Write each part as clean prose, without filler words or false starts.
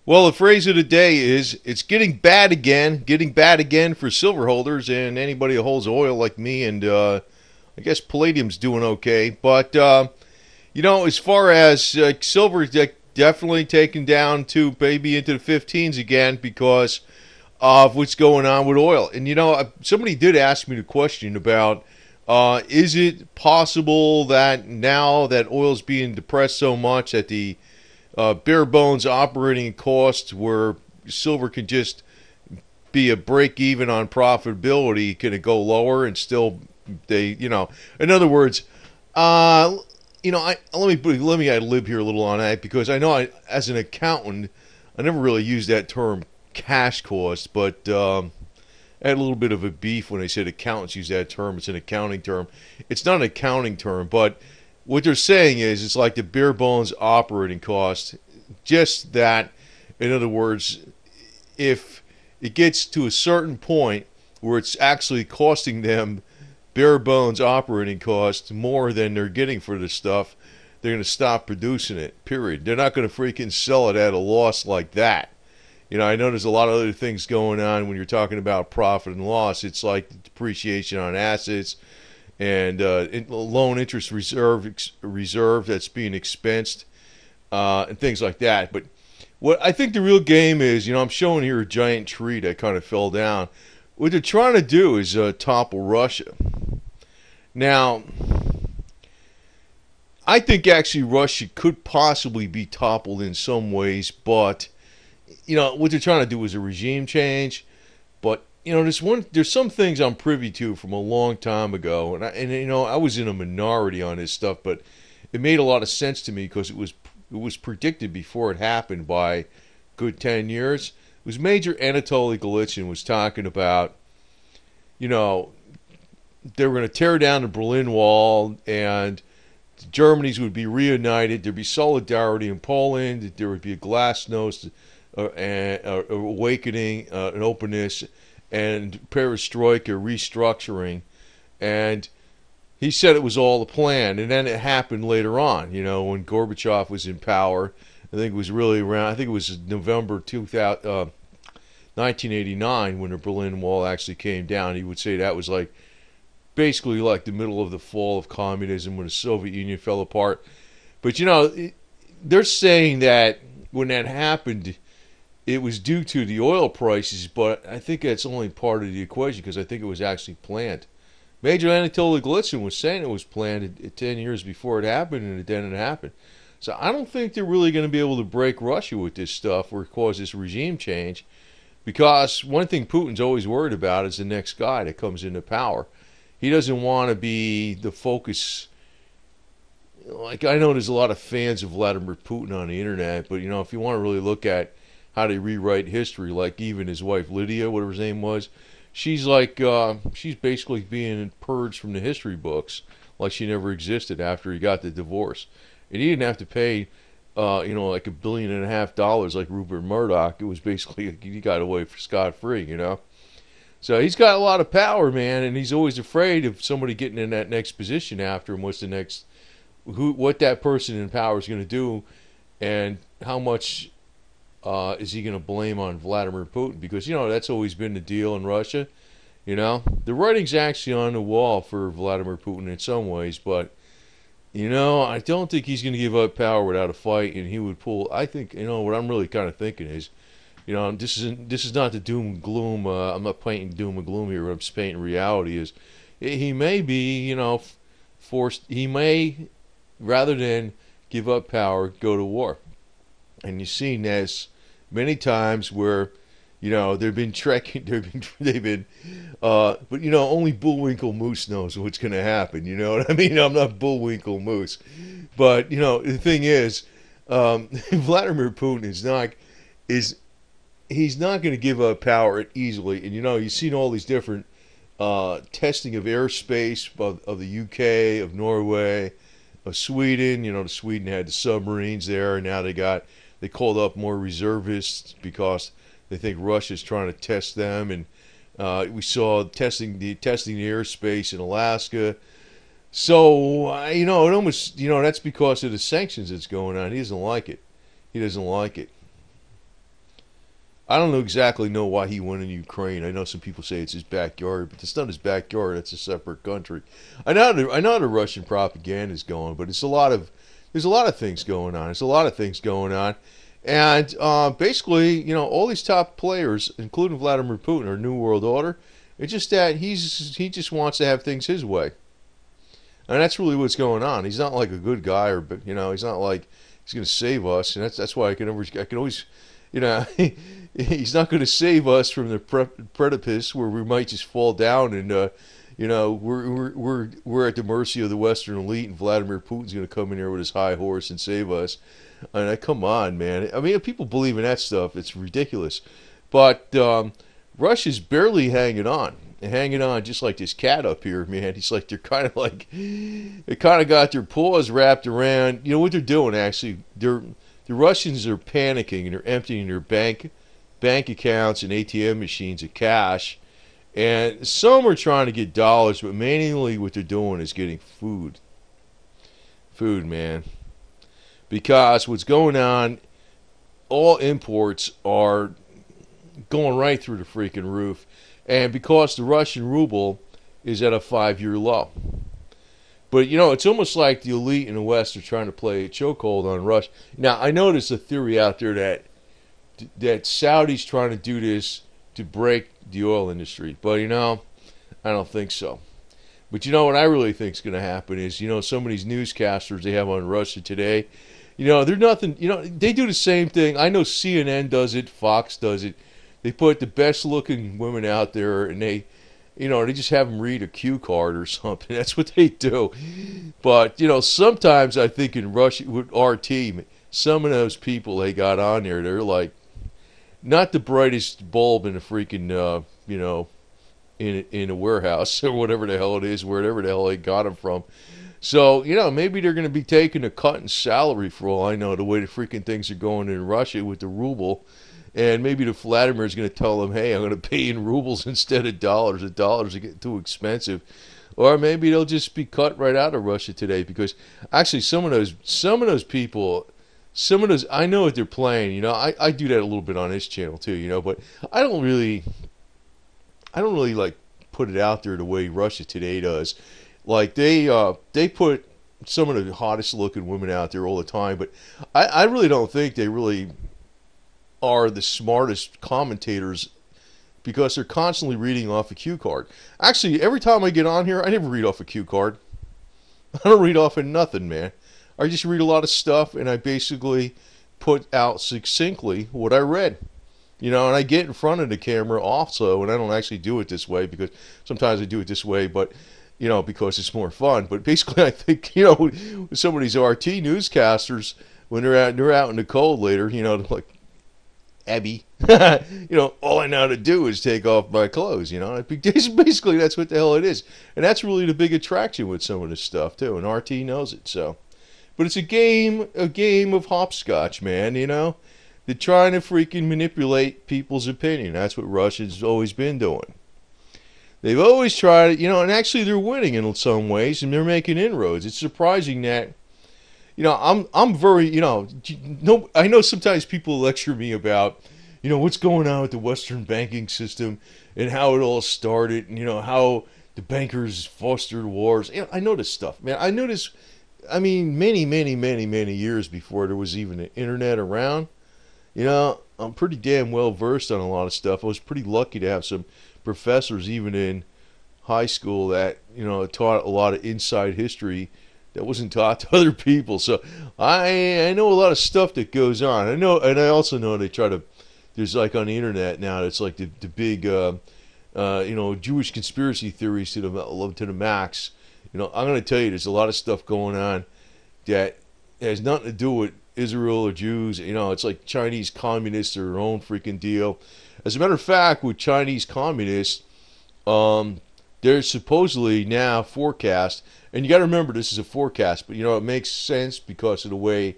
Well, the phrase of the day is it's getting bad again for silver holders and anybody who holds oil like me. And I guess Palladium's doing okay. But, as far as silver, definitely taken down to maybe into the 15s again because of what's going on with oil. And, somebody did ask me the question about is it possible that now that oil's being depressed so much that the bare bones operating costs where silver can just be a break even on profitability, can it go lower and still in other words, let me ad lib here a little on that because I know as an accountant I never really used that term cash cost, but I had a little bit of a beef when they said accountants use that term. It's an accounting term. It's not an accounting term, but what they're saying is it's like the bare bones operating cost. Just that, in other words, if it gets to a certain point where it's actually costing them bare bones operating costs more than they're getting for the stuff, they're going to stop producing it, period. They're not going to freaking sell it at a loss like that. I know there's a lot of other things going on when you're talking about profit and loss. It's like depreciation on assets and loan interest reserve that's being expensed and things like that. But what I think the real game is, I'm showing here a giant tree that kind of fell down. What they're trying to do is topple Russia. Now, I think actually Russia could possibly be toppled in some ways, but what they're trying to do is a regime change. But there's some things I'm privy to from a long time ago, and I was in a minority on this stuff, but it made a lot of sense to me because it was predicted before it happened by a good 10 years. It was Major Anatoly Golitsyn was talking about, they were going to tear down the Berlin Wall and the Germany's would be reunited. There'd be solidarity in Poland. There would be a glasnost, awakening, an openness, and perestroika, restructuring. And he said it was all a plan. And then it happened later on, when Gorbachev was in power. I think it was really around, I think it was November 1989 when the Berlin Wall actually came down. He would say that was basically like the middle of the fall of communism when the Soviet Union fell apart. But, they're saying that when that happened, it was due to the oil prices, but I think that's only part of the equation because I think it was actually planned. Major Anatoly Golitsyn was saying it was planned 10 years before it happened, and it didn't happen. So I don't think they're really going to be able to break Russia with this stuff or cause this regime change, because one thing Putin's always worried about is the next guy that comes into power. He doesn't want to be the focus. I know there's a lot of fans of Vladimir Putin on the internet, but if you want to really look at how they rewrite history, like even his wife Lydia, whatever his name was, she's basically being purged from the history books, like she never existed after he got the divorce. And he didn't have to pay, like $1.5 billion like Rupert Murdoch. It was basically he got away scot-free, So he's got a lot of power, man, and he's always afraid of somebody getting in that next position after him. What that person in power is going to do, and how much is he going to blame on Vladimir Putin? Because, that's always been the deal in Russia. The writing's actually on the wall for Vladimir Putin in some ways, but, I don't think he's going to give up power without a fight, and he would pull. I think, what I'm really kind of thinking is, this is not the doom and gloom. I'm not painting doom and gloom here. I'm just painting reality. Is he may be, forced. He may, rather than give up power, go to war. And you've seen this many times where, they've been trekking. But only Bullwinkle Moose knows what's going to happen. You know what I mean? I'm not Bullwinkle Moose, but the thing is, Vladimir Putin he's not going to give up power easily. And, you've seen all these different testing of airspace of the UK, of Norway, of Sweden. The Sweden had the submarines there, and now they called up more reservists because they think Russia's trying to test them. And we saw testing the airspace in Alaska. So, it almost, that's because of the sanctions that's going on. He doesn't like it. I don't know exactly know why he went in Ukraine. I know some people say it's his backyard, but it's not his backyard. It's a separate country. I know the Russian propaganda is going, but there's a lot of things going on. There's a lot of things going on, and basically, you know, all these top players, including Vladimir Putin, are New World Order. It's just that he just wants to have things his way, and that's really what's going on. He's not like a good guy, or you know, he's not like he's going to save us, and that's why I can always, you know. He's not going to save us from the precipice where we might just fall down, and you know, we're at the mercy of the Western elite, and Vladimir Putin's going to come in here with his high horse and save us. And come on, man. I mean, if people believe in that stuff, it's ridiculous. But Russia's barely hanging on just like this cat up here, man. He's like they kind of got their paws wrapped around. You know what they're doing? Actually, the Russians are panicking and they're emptying their bank accounts and ATM machines of cash, and some are trying to get dollars, but mainly what they're doing is getting food, man, because what's going on, all imports are going right through the freaking roof, and because the Russian ruble is at a 5-year low. But, you know, it's almost like the elite in the West are trying to play a chokehold on Russia. Now, I know there's a theory out there that Saudi's trying to do this to break the oil industry. But, you know, I don't think so. But, you know, what I really think is going to happen is, you know, some of these newscasters they have on Russia Today, you know, they're nothing, you know, they do the same thing. I know CNN does it, Fox does it. They put the best-looking women out there, and they just have them read a cue card or something. That's what they do. But, you know, sometimes I think in Russia, with RT, some of those people they got on there, they're like, not the brightest bulb in a freaking, you know, in a warehouse or whatever the hell it is, wherever the hell they got them from. So, you know, maybe they're going to be taking a cut in salary for all I know, the way the freaking things are going in Russia with the ruble. And maybe the Vladimir is going to tell them, hey, I'm going to pay in rubles instead of dollars. The dollars are getting too expensive. Or maybe they'll just be cut right out of Russia today, because actually some of those people, I know what they're playing. You know, I do that a little bit on this channel too, you know, but I don't really like put it out there the way Russia Today does. Like they put some of the hottest looking women out there all the time, but I really don't think they really are the smartest commentators, because they're constantly reading off a cue card. Actually, every time I get on here, I never read off a cue card. I don't read off of nothing, man. I just read a lot of stuff, and I basically put out succinctly what I read. You know, and I get in front of the camera also, and I don't actually do it this way, because sometimes I do it this way, but, you know, because it's more fun. But basically, I think, you know, with some of these RT newscasters, when they're out in the cold later, you know, like, Abby, you know, all I know how to do is take off my clothes, you know. Basically, that's what the hell it is. And that's really the big attraction with some of this stuff, too. And RT knows it, so. But it's a game of hopscotch, man, you know. They're trying to freaking manipulate people's opinion. That's what Russia's always been doing. They've always tried, you know, and actually they're winning in some ways, and they're making inroads. It's surprising that, you know, I'm very, you know, I know sometimes people lecture me about, you know, what's going on with the Western banking system and how it all started, and, you know, how the bankers fostered wars. You know, I know this stuff, man. I know this, I mean, many, many, many, many years before there was even the internet around. You know, I'm pretty damn well versed on a lot of stuff. I was pretty lucky to have some professors even in high school that, you know, taught a lot of inside history that wasn't taught to other people. So I know a lot of stuff that goes on. I know, and I also know they try to, there's like on the internet now, it's like the big, you know, Jewish conspiracy theories to the max. You know, I'm going to tell you, there's a lot of stuff going on that has nothing to do with Israel or Jews. You know, it's like Chinese communists are their own freaking deal. As a matter of fact, with Chinese communists, they're supposedly now forecast, and you got to remember this is a forecast, but you know it makes sense because of the way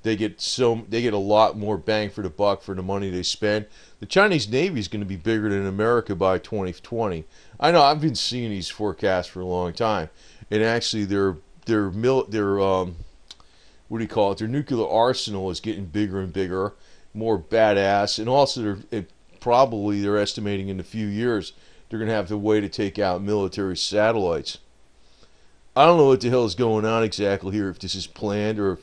they get a lot more bang for the buck for the money they spend. The Chinese Navy is going to be bigger than America by 2020. I know, I've been seeing these forecasts for a long time, and actually their what do you call it? Their nuclear arsenal is getting bigger and bigger, more badass, and also they're estimating in a few years they're going to have the way to take out military satellites. I don't know what the hell is going on exactly here, if this is planned or if,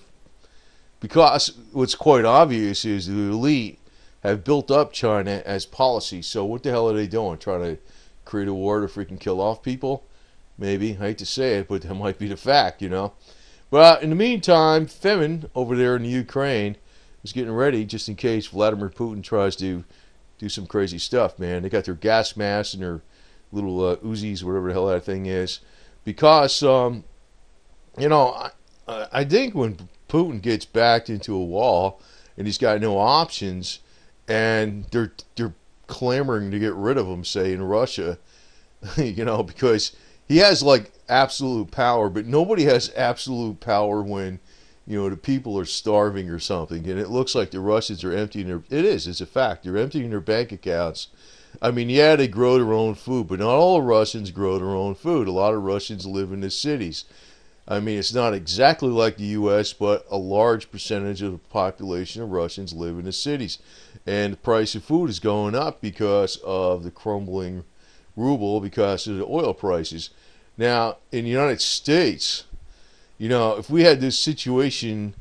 because what's quite obvious is the elite have built up China as policy. So what the hell are they doing? Trying to create a war to freaking kill off people? Maybe. I hate to say it, but that might be the fact, you know. But in the meantime, Femin over there in the Ukraine is getting ready just in case Vladimir Putin tries to do some crazy stuff, man. They got their gas masks and their little Uzis, whatever the hell that thing is. Because, you know, I think when Putin gets backed into a wall and he's got no options and they're clamoring to get rid of him, say, in Russia, you know, because he has, like, absolute power, but nobody has absolute power when, you know, the people are starving or something. And it looks like the Russians are emptying their... It's a fact. They're emptying their bank accounts. I mean, yeah, they grow their own food, but not all Russians grow their own food. A lot of Russians live in the cities. I mean, it's not exactly like the U.S., but a large percentage of the population of Russians live in the cities. And the price of food is going up because of the crumbling ruble, because of the oil prices. Now, in the United States, you know, if we had this situation,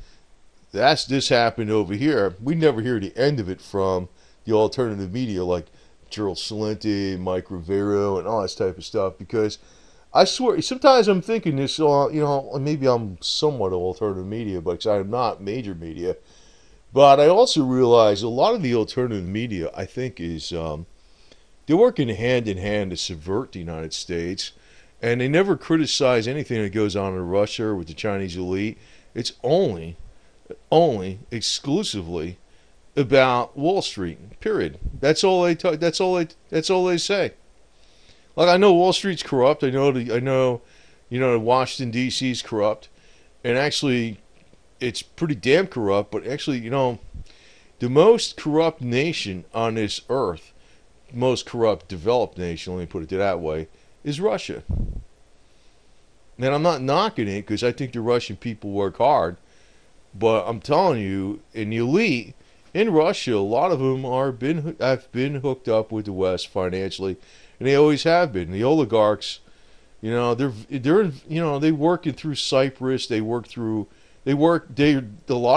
this happened over here, we never hear the end of it from the alternative media like Gerald Celente, Mike Rivero, and all this type of stuff, because I swear, sometimes I'm thinking this, you know, maybe I'm somewhat alternative media, but I'm not major media, but I also realize a lot of the alternative media, I think, is, they're working hand in hand to subvert the United States, and they never criticize anything that goes on in Russia or with the Chinese elite. It's only exclusively about Wall Street. Period. That's all they talk. That's all they say. Like, I know Wall Street's corrupt. I know, you know, Washington D.C. is corrupt, and actually, it's pretty damn corrupt. But actually, you know, the most corrupt nation on this earth, most corrupt developed nation, let me put it that way, is Russia. And I'm not knocking it because I think the Russian people work hard, but I'm telling you, in the elite in Russia, a lot of them have been hooked up with the West financially, and they always have been. The oligarchs, you know, they're working through Cyprus. A lot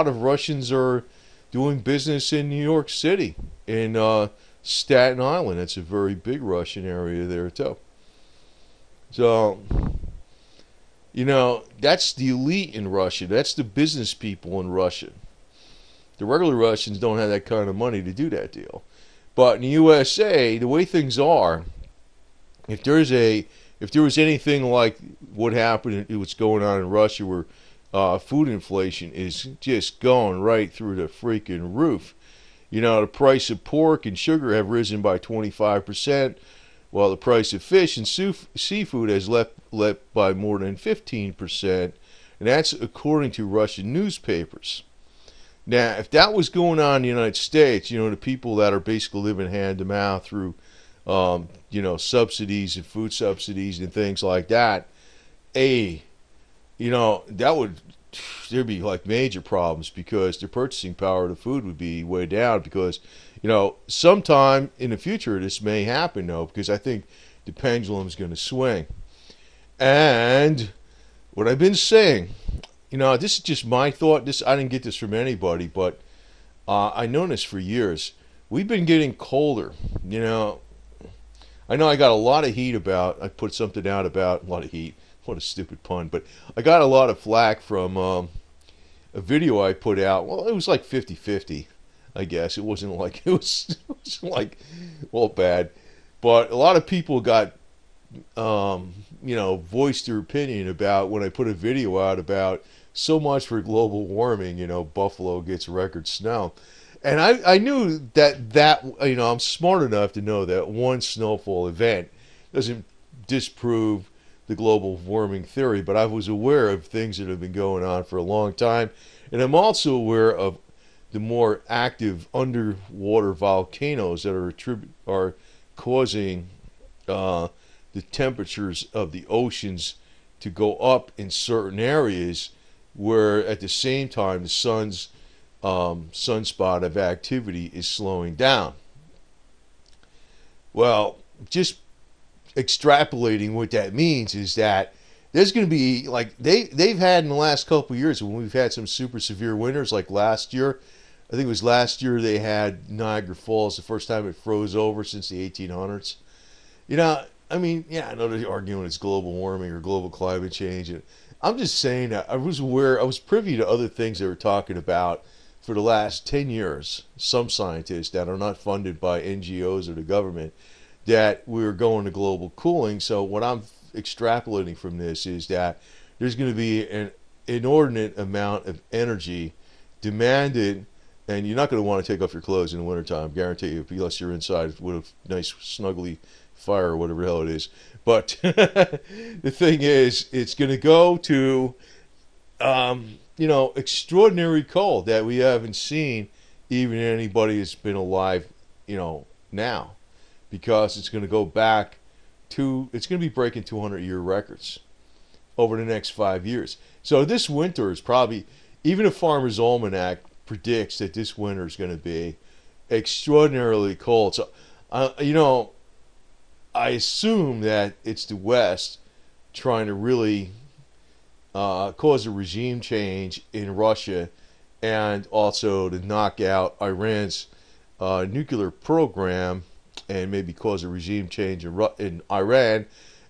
of Russians are doing business in New York City, in Staten Island. It's a very big Russian area there too. So, you know, that's the elite in Russia. That's the business people in Russia. The regular Russians don't have that kind of money to do that deal. But in the USA, the way things are, if there was anything like what happened, what's going on in Russia, where food inflation is just going right through the freaking roof. You know, the price of pork and sugar have risen by 25%, while the price of fish and seafood has leapt by more than 15%, and that's according to Russian newspapers. Now, if that was going on in the United States, you know, the people that are basically living hand to mouth through, you know, subsidies and food subsidies and things like that, you know, there'd be like major problems because their purchasing power of the food would be way down because, you know, sometime in the future this may happen though, because I think the pendulum's going to swing. And what I've been saying, you know, this is just my thought. I didn't get this from anybody, but I've known this for years. We've been getting colder. You know I got a lot of heat I put something out about a lot of heat. What a stupid pun. But I got a lot of flack from a video I put out. Well, it was like 50-50, I guess. It wasn't like, it wasn't like, well, bad. But a lot of people got, you know, voiced their opinion about when I put a video out about so much for global warming, you know, Buffalo gets record snow. And I knew that, you know, I'm smart enough to know that one snowfall event doesn't disprove the global warming theory, but I was aware of things that have been going on for a long time. And I'm also aware of the more active underwater volcanoes that are causing the temperatures of the oceans to go up in certain areas where at the same time the sun's sunspot of activity is slowing down. Well, just extrapolating what that means is that there's going to be, like, they've had in the last couple of years, when we've had some super severe winters, like last year. I think it was last year they had Niagara Falls, the first time it froze over since the 1800s. You know, I mean, yeah, I know they're arguing it's global warming or global climate change. And I'm just saying that I was privy to other things they were talking about for the last 10 years. Some scientists that are not funded by NGOs or the government, that we're going to global cooling. So what I'm extrapolating from this is that there's going to be an inordinate amount of energy demanded, and you're not going to want to take off your clothes in the wintertime, guarantee you, unless you're inside with a nice snuggly fire or whatever the hell it is. But the thing is, it's going to go to, extraordinary cold that we haven't seen even anybody that's been alive, now. Because it's going to go back to, it's going to be breaking 200-year records over the next 5 years. So this winter is probably, even a Farmer's Almanac predicts that this winter is going to be extraordinarily cold. So, I assume that it's the West trying to really cause a regime change in Russia, and also to knock out Iran's nuclear program, and maybe cause a regime change in Iran.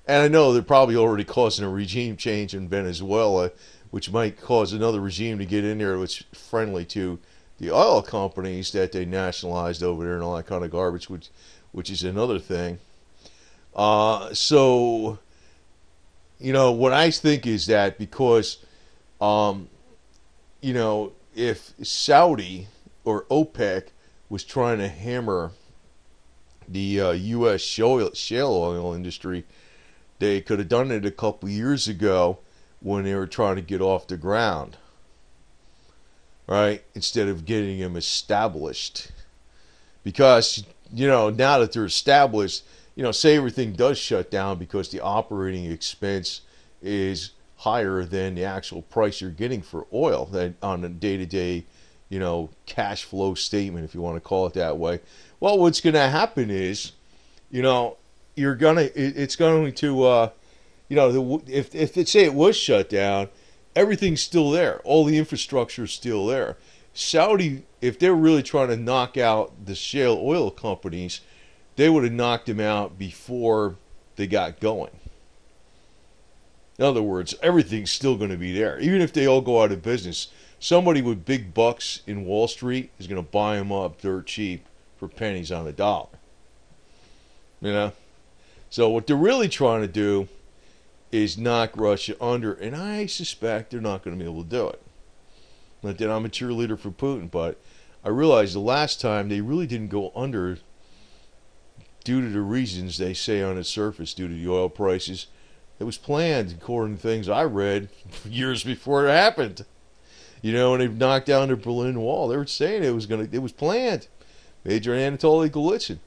And I know they're probably already causing a regime change in Venezuela, which might cause another regime to get in there which is friendly to the oil companies that they nationalized over there and all that kind of garbage, which is another thing. So, what I think is that because, if Saudi or OPEC was trying to hammer the U.S. shale oil industry, they could have done it a couple years ago when they were trying to get off the ground, right? Instead of getting them established. Because, now that they're established, say everything does shut down because the operating expense is higher than the actual price you're getting for oil that on a day-to-day, cash flow statement, if you want to call it that way. Well, what's going to happen is, it's going to, if it say it was shut down, everything's still there. All the infrastructure is still there. Saudi, if they're really trying to knock out the shale oil companies, they would have knocked them out before they got going. In other words, everything's still going to be there. Even if they all go out of business, somebody with big bucks in Wall Street is going to buy them up dirt cheap for pennies on a dollar. So what they're really trying to do is knock Russia under, and I suspect they're not going to be able to do it. Not that I'm a cheerleader for Putin, but I realized the last time they really didn't go under due to the reasons they say on the surface, due to the oil prices. It was planned, according to things I read years before it happened. When they knocked down the Berlin Wall, they were saying it was planned. Major Anatoly Golitsyn.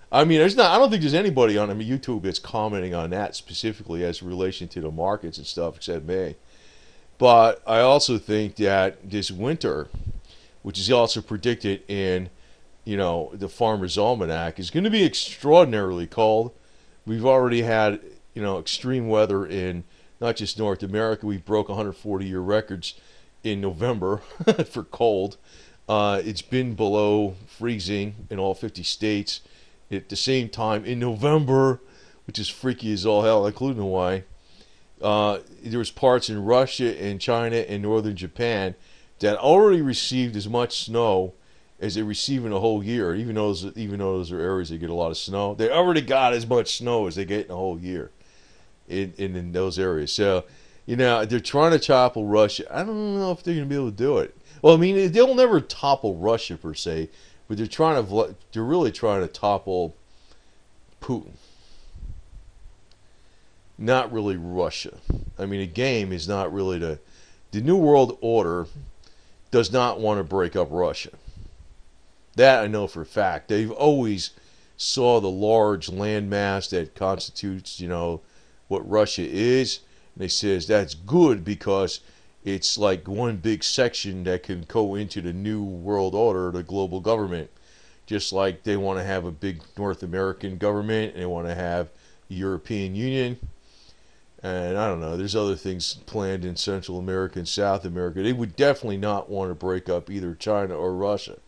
I mean, I don't think there's anybody on YouTube that's commenting on that specifically as in relation to the markets and stuff, except me. But I also think that this winter, which is also predicted in, the Farmer's Almanac, is going to be extraordinarily cold. We've already had, extreme weather in not just North America. We broke 140-year records in November for cold. It's been below freezing in all 50 states at the same time in November, which is freaky as all hell, including Hawaii. There was parts in Russia and China and northern Japan that already received as much snow as they receive in a whole year. Even though those are areas that get a lot of snow, they already got as much snow as they get in a whole year in those areas. So, they're trying to topple Russia. I don't know if they're going to be able to do it. Well, I mean, they'll never topple Russia per se, but they're really trying to topple Putin. Not really Russia. I mean, the game is not really the New World Order does not want to break up Russia. That I know for a fact. They've always saw the large landmass that constitutes, what Russia is. And they says that's good because it's like one big section that can go into the new world order, the global government. Just like they want to have a big North American government and they want to have the European Union. And I don't know, there's other things planned in Central America and South America. They would definitely not want to break up either China or Russia.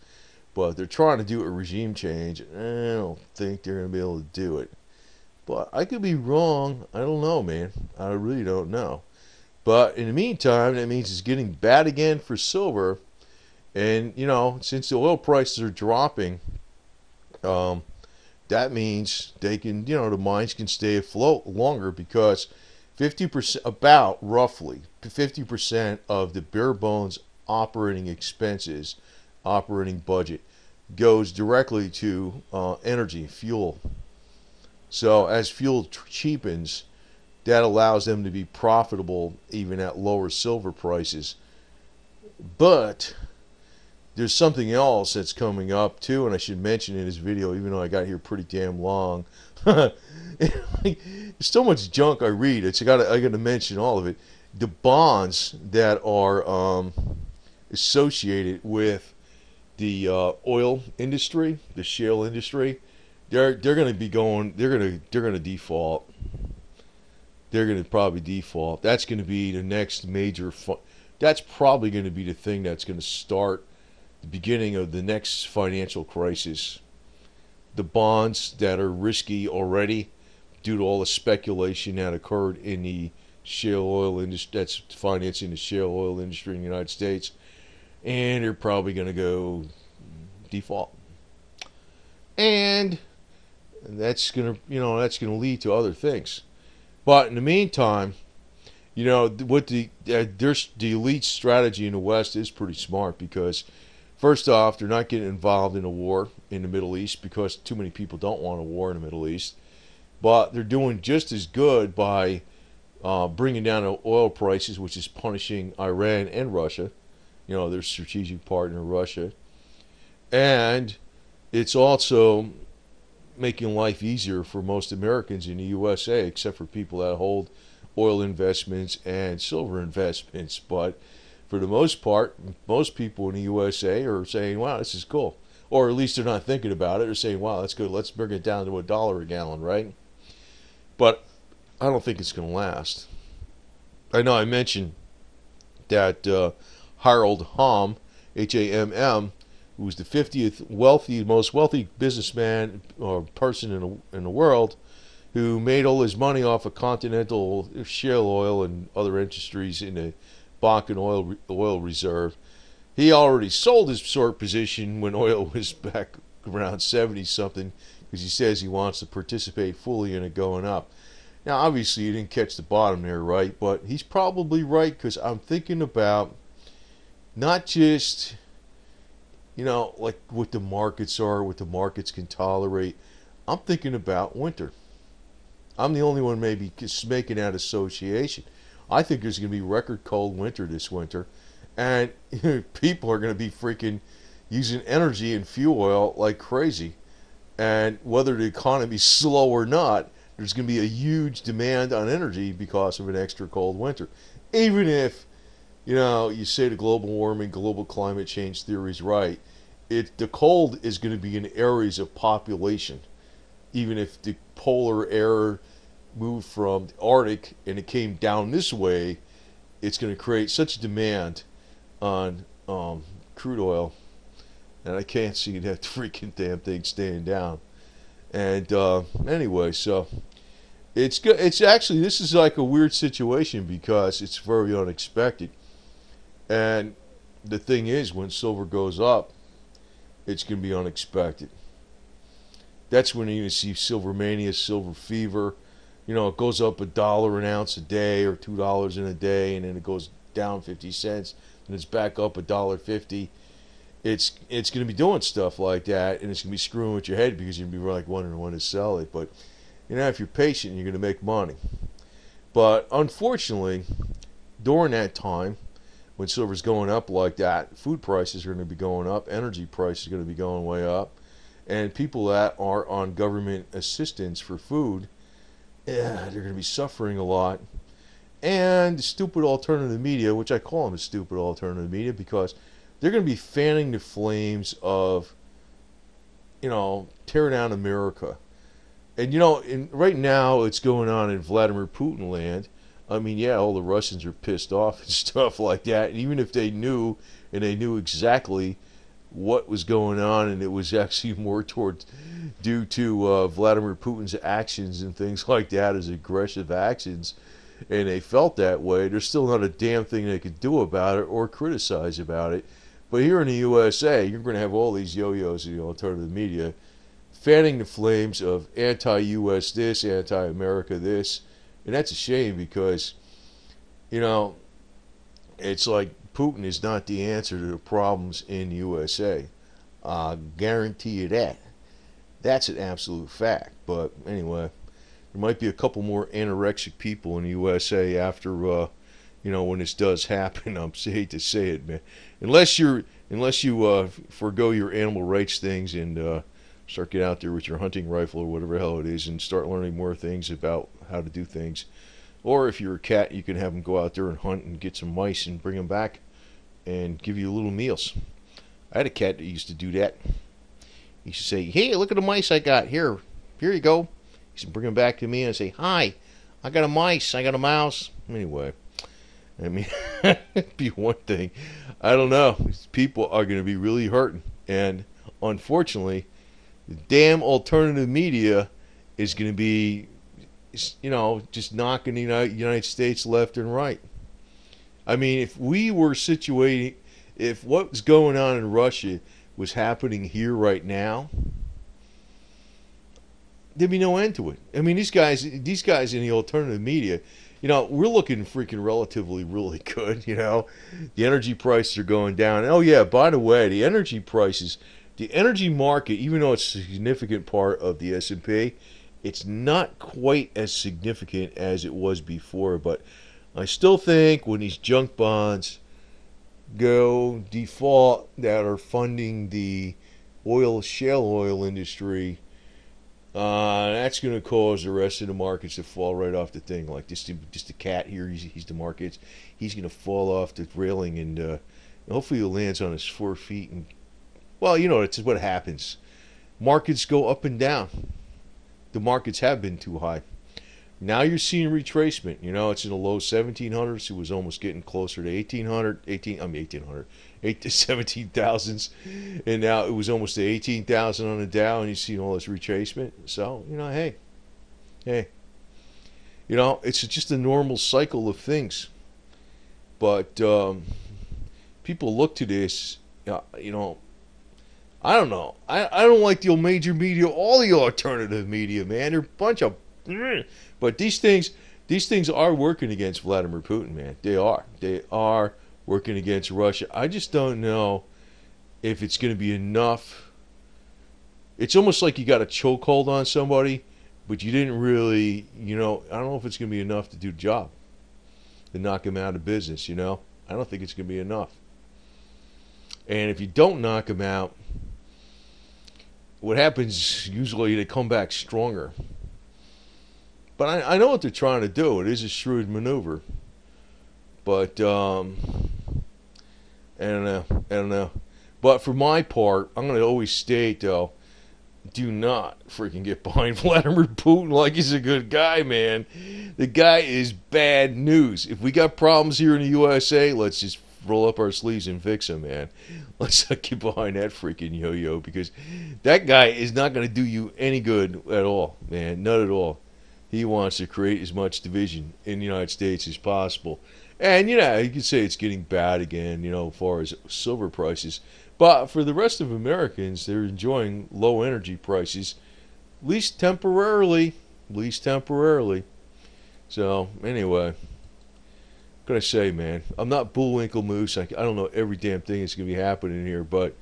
But they're trying to do a regime change. And I don't think they're going to be able to do it. But I could be wrong. I don't know, man. I really don't know. But in the meantime, that means it's getting bad again for silver. And, you know, since the oil prices are dropping, that means they can, you know, the mines can stay afloat longer because 50%, about roughly 50% of the bare bones operating expenses, operating budget, goes directly to energy, fuel. So as fuel cheapens, that allows them to be profitable even at lower silver prices. But there's something else that's coming up too, and I should mention in this video, even though I got here pretty damn long. There's so much junk I read. I got to mention all of it. The bonds that are associated with the oil industry, the shale industry, they're going to be going. They're going to default. They're going to probably default. That's going to be the next major. That's probably going to be the thing that's going to start the beginning of the next financial crisis. The bonds that are risky already due to all the speculation that occurred in the shale oil industry, that's financing the shale oil industry in the United States, and they're probably going to go default. And that's going to, you know, that's going to lead to other things. But in the meantime, you know, what the elite strategy in the West is pretty smart because, first off, they're not getting involved in a war in the Middle East because too many people don't want a war in the Middle East. But they're doing just as good by bringing down the oil prices, which is punishing Iran and Russia, you know, their strategic partner, Russia. And it's also making life easier for most Americans in the USA, except for people that hold oil investments and silver investments. But for the most part, most people in the USA are saying, wow, this is cool. Or at least they're not thinking about it. They're saying, wow, that's good. Let's bring it down to $1 a gallon, right? But I don't think it's going to last. I know I mentioned that Harold Hamm, Hamm, who was the 50th most wealthy businessman or person in the world, who made all his money off of continental shale oil and other industries in the Bakken oil reserve. He already sold his short position when oil was back around 70 something because he says he wants to participate fully in it going up. Now, obviously, he didn't catch the bottom there, right? But he's probably right because I'm thinking about not just, you know, like what the markets are, what the markets can tolerate. I'm thinking about winter. I'm the only one maybe just making that association. I think there's going to be record cold winter this winter. And people are going to be freaking using energy and fuel oil like crazy. And whether the economy's slow or not, there's going to be a huge demand on energy because of an extra cold winter. Even if, you know, you say the global warming, global climate change theory is right, the cold is going to be in areas of population. Even if the polar air moved from the Arctic and it came down this way, it's going to create such a demand on crude oil, and I can't see that freaking damn thing staying down. And anyway, so it's good. It's actually, this is like a weird situation because it's very unexpected. And the thing is, when silver goes up, it's going to be unexpected. That's when you're going to see silver mania, silver fever. You know, it goes up $1 an ounce a day or $2 in a day, and then it goes down 50 cents, and it's back up $1.50. It's going to be doing stuff like that, and it's going to be screwing with your head because you're going to be like wondering when to sell it. But, you know, if you're patient, you're going to make money. But unfortunately, during that time, when silver's going up like that, food prices are going to be going up, energy prices are going to be going way up, and people that are on government assistance for food, yeah, they're going to be suffering a lot. and the stupid alternative media, which I call them the stupid alternative media because they're going to be fanning the flames of, tearing down America. And, right now it's going on in Vladimir Putin land. I mean, yeah, all the Russians are pissed off and stuff like that. And even if they knew, and they knew exactly what was going on, and it was actually more due to Vladimir Putin's actions and things like that, his aggressive actions, and they felt that way, there's still not a damn thing they could do about it or criticize about it. But here in the USA, you're going to have all these yo-yos in the alternative media fanning the flames of anti-US this, anti-America this. And that's a shame because, it's like Putin is not the answer to the problems in the USA. I guarantee you that. That's an absolute fact. But anyway, there might be a couple more anorexic people in the USA after, when this does happen. I hate to say it, man. Unless you forego your animal rights things and start getting out there with your hunting rifle or whatever the hell it is and start learning more things about how to do things. Or if you're a cat, you can have them go out there and hunt and get some mice and bring them back and give you little meals. I had a cat that used to do that. He used to say, "Hey, look at the mice I got. Here you go." He used to bring them back to me and say, "Hi, I got a mice. I got a mouse." Anyway, I mean, it'd be one thing. I don't know. People are going to be really hurting. And unfortunately, the damn alternative media is going to be, just knocking the United States left and right. I mean, if we were situating, if what was going on in Russia was happening here right now, there'd be no end to it. I mean, these guys in the alternative media, we're looking freaking relatively really good. The energy prices are going down. Oh yeah, by the way, the energy prices. The energy market, even though it's a significant part of the S&P, it's not quite as significant as it was before. But I still think when these junk bonds go default that are funding the shale oil industry, that's going to cause the rest of the markets to fall right off the thing. Like just the cat here, he's the markets. He's going to fall off the railing and hopefully he lands on his 4 feet and. Well, it's what happens. Markets go up and down. The markets have been too high. Now you're seeing retracement. It's in the low 1700s. It was almost getting closer to 17,000s. And now it was almost to 18,000 on the Dow, and you're seeing all this retracement. So, hey. It's just a normal cycle of things. But people look to this, I don't know. I don't like the old major media, all the alternative media, man. They're a bunch of... But these things are working against Vladimir Putin, man. They are. They are working against Russia. I just don't know if it's going to be enough. It's almost like you got a chokehold on somebody, but you didn't really, I don't know if it's going to be enough to do the job, to knock him out of business, I don't think it's going to be enough. And if you don't knock him out, what happens, usually they come back stronger. But I know what they're trying to do. It is a shrewd maneuver. But, I don't know. But for my part, I'm going to always state, though, do not freaking get behind Vladimir Putin like he's a good guy, man. The guy is bad news. If we got problems here in the USA, let's just roll up our sleeves and fix them, man. Let's not get behind that freaking yo-yo, because that guy is not going to do you any good at all, man. Not at all. He wants to create as much division in the United States as possible. And, you could say it's getting bad again, as far as silver prices. But for the rest of Americans, they're enjoying low energy prices, at least temporarily. So, anyway, what can I say, man? I'm not Bullwinkle Moose. I don't know every damn thing that's going to be happening here, but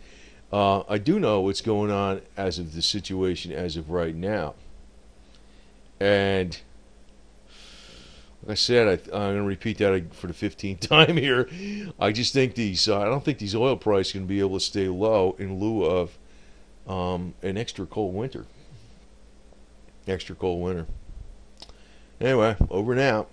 I do know what's going on as of the situation as of right now. And like I said, I'm going to repeat that for the 15th time here. I just think I don't think these oil prices are going to be able to stay low in lieu of an extra cold winter. Anyway, over and out.